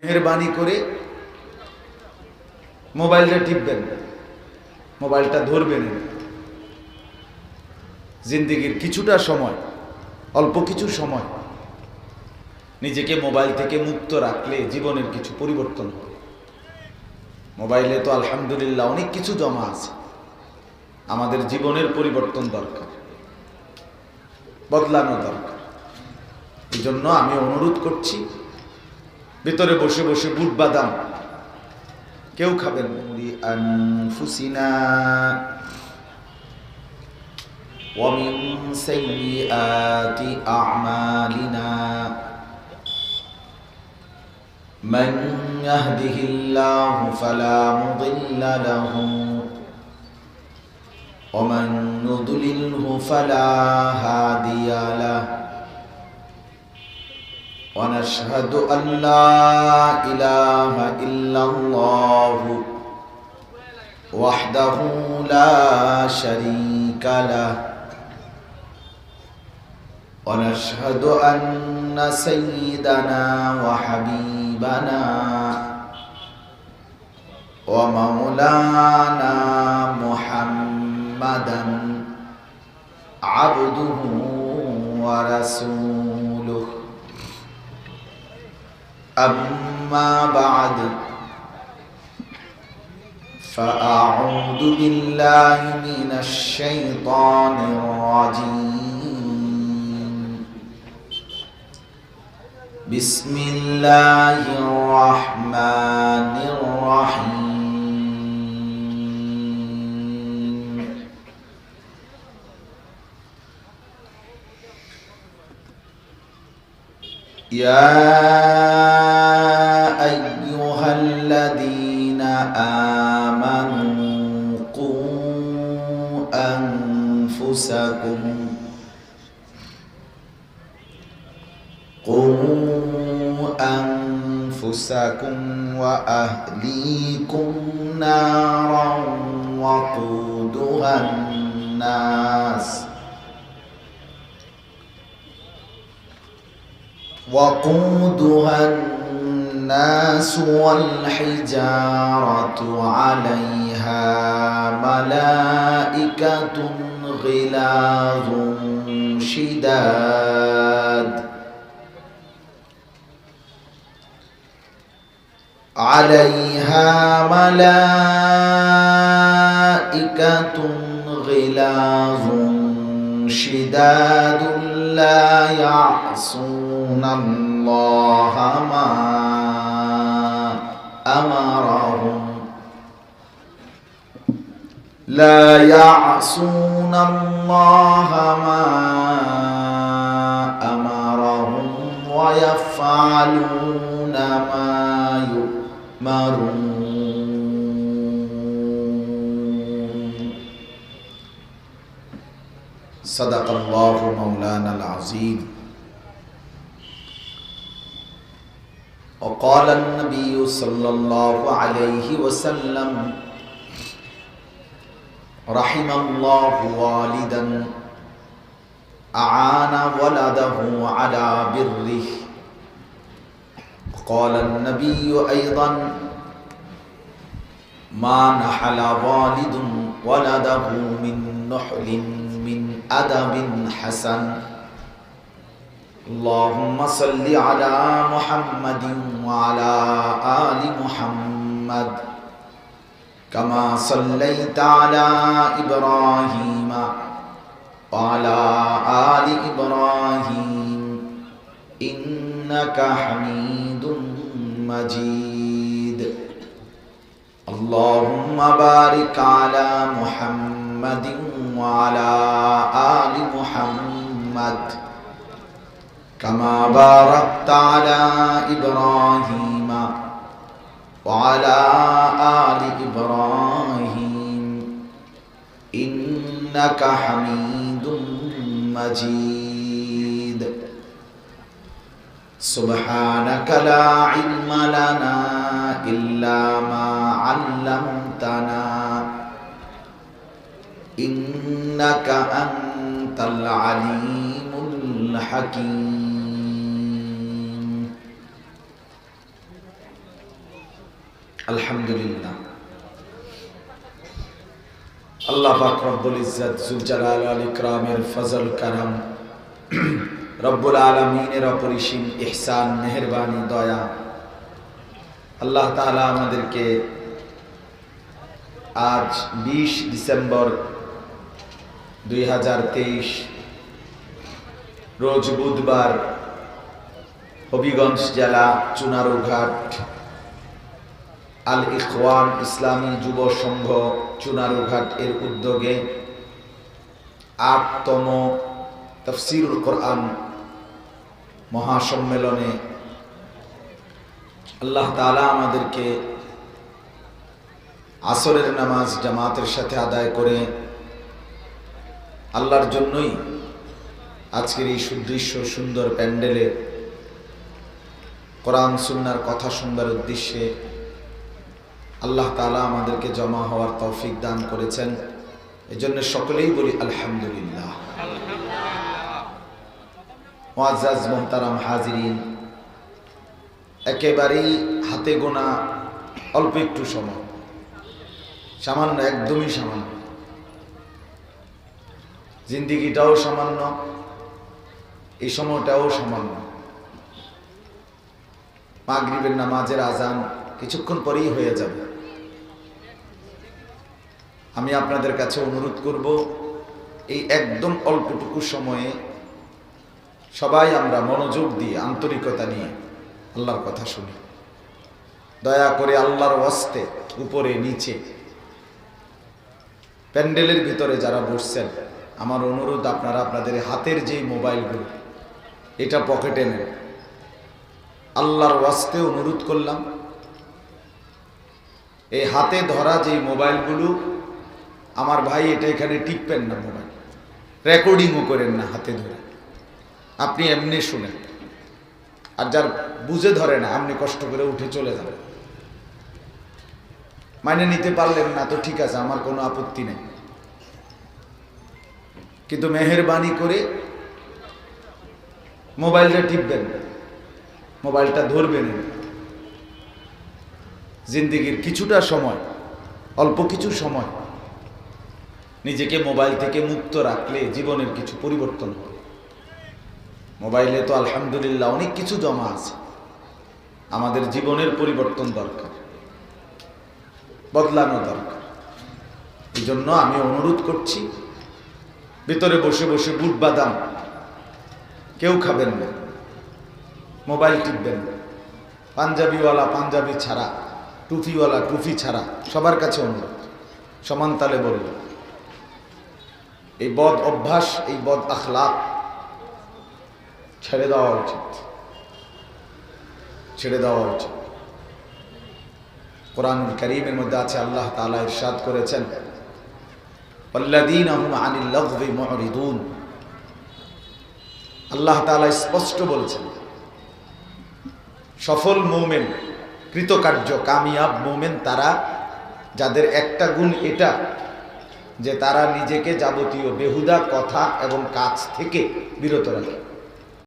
মেহেরবানি করে মোবাইলটা টিপবেন, মোবাইলটা ধরবেন। জিন্দেগির কিছুটা সময়, অল্প কিছু সময় নিজেকে মোবাইল থেকে মুক্ত রাখলে জীবনের কিছু পরিবর্তন হবে। মোবাইলে তো আলহামদুলিল্লাহ অনেক কিছু জমা আছে। আমাদের জীবনের পরিবর্তন দরকার, বদলানো দরকার। এই জন্য আমি অনুরোধ করছি, ভিতরে বসে বসে বুট বাদাম কেউ খাবেন আনফুসিনা ওয়া মিন সাইয়্যাতি আ'মালিনা মান ইয়াহদিহিল্লাহু ফালা মুদিল্লা লাহু ওয়া মান ইউদ্লিলহু ফালা হাদিয়া লাহু ونشهد أن لا إله إلا الله وحده لا شريك له ونشهد أن سيدنا وحبيبنا ومولانا محمدا عبده ورسوله أما بعد فأعوذ بالله من الشيطان الرجيم بسم الله الرحمن الرحيم يا أيها الذين آمنوا قوا أنفسكم وأهليكم نارا وقودها الناس والحجارة عليها ملائكة غلاظ شداد لا يعصون الله ما أمرهم ويفعلون ما يؤمرون صدق الله مولانا العظيم وقال النبي صلى الله عليه وسلم رحم الله والدا أعان ولده على بره قال النبي أيضا ما نحل والد ولده من نحل من أدب حسن اللهم صل على محمد وعلى آل محمد كما صليت على إبراهيم وعلى آل إبراهيم إنك حميد مجيد اللهم بارك على محمد وعلى آل محمد كما باركت على إبراهيم وعلى آل إبراهيم إنك حميد مجيد سبحانك لا علم لنا إلا ما علمتنا إنك أنت العليم الحكيم আলহামদুলিল্লাহ। আল্লাহ পাক রব্বুল ইজ্জত যুল জালাল ওয়াল ইকরামের ফজল কারাম, রব্বুল আলামিনের অপরিসীম ইহসান, মেহেরবানি, দয়া, আল্লাহ তাআলা আমাদেরকে আজ 20 ডিসেম্বর 2023 রোজ বুধবার হবিগঞ্জ জেলা চুনারুঘাট আল ইখওয়ান ইসলামী যুব সংঘ চুনারুঘাট এর উদ্যোগে 8তম তাফসীরুল কোরআন মহাসম্মেলনে আল্লাহ তাআলা আমাদেরকে আসরের নামাজ জামাতের সাথে আদায় করে আল্লাহর জন্যই আজকের এই সুদৃশ্য সুন্দর প্যান্ডেলে কোরআন সুন্নাহর কথা শুনবার উদ্দেশ্যে আল্লাহ তাআলা আমাদেরকে জমা হওয়ার তৌফিক দান করেছেন। এজন্য সকলেই বলি আলহামদুলিল্লাহ। মুআজ্জাজ মুহতারাম হাজিরিন, একেবারেই হাতে গোনা অল্প একটু সময়, সামান্য, একদমই সামান্য। জিন্দিগিটাও সামান্য, এই সময়টাও সামান্য। মাগরিবের নামাজের আজান কিছুক্ষণ পরেই হয়ে যাবে। আমি আপনাদের কাছে অনুরোধ করব, এই একদম অল্পটুকু সময়ে সবাই আমরা মনোযোগ দিয়ে আন্তরিকতা নিয়ে আল্লাহর কথা শুনি। দয়া করে আল্লাহর ওয়াস্তে উপরে নিচে প্যান্ডেলের ভিতরে যারা বসছেন, আমার অনুরোধ আপনারা আপনাদের হাতের যেই মোবাইলগুলো এটা পকেটে নেন। আল্লাহর ওয়াস্তে অনুরোধ করলাম, এই হাতে ধরা যেই মোবাইলগুলো, আমার ভাই এটা এখানে টিপবেন না, মোবাইল রেকর্ডিংও করেন না হাতে ধরে, আপনি এমনি শুনেন। আর যার বুঝে ধরে না, আপনি কষ্ট করে উঠে চলে যাবেন। মানে নিতে পারলেন না তো ঠিক আছে, আমার কোনো আপত্তি নেই, কিন্তু মেহেরবানি করে মোবাইলটা টিপবেন না, মোবাইলটা ধরবেন না। জিন্দেগির কিছুটা সময়, অল্প কিছু সময় নিজেকে মোবাইল থেকে মুক্ত রাখলে জীবনের কিছু পরিবর্তন হবে। মোবাইলে তো আলহামদুলিল্লাহ অনেক কিছু জমা আছে, আমাদের জীবনের পরিবর্তন দরকার, বদলানো দরকার। এই জন্য আমি অনুরোধ করছি, ভিতরে বসে বসে বুট বাদাম কেউ খাবেন না, মোবাইল টিপবেন না। পাঞ্জাবিওয়ালা পাঞ্জাবি ছাড়া, টুপিওয়ালা টুপি ছাড়া, সবার কাছে অনুরোধ, সমান তালে বলব, এই বদ অভ্যাস, এই বদ আখলাক ছেড়ে দেওয়া উচিত, ছেড়ে দেওয়া উচিত। কোরআনুল কারীমের মধ্যে আছে, আল্লাহ তাআলা ইরশাদ করেছেন, ওয়াল্লাযীনা হুম আনিল লাগবি মুরিদুন। আল্লাহ তাআলা স্পষ্ট বলেছেন, সফল মুমিন, কৃতকার্য কামিয়াব মুমিন তারা যাদের একটা গুণ এটা যে তারা নিজেকে যাবতীয় বেহুদা কথা এবং কাজ থেকে বিরত রাখে।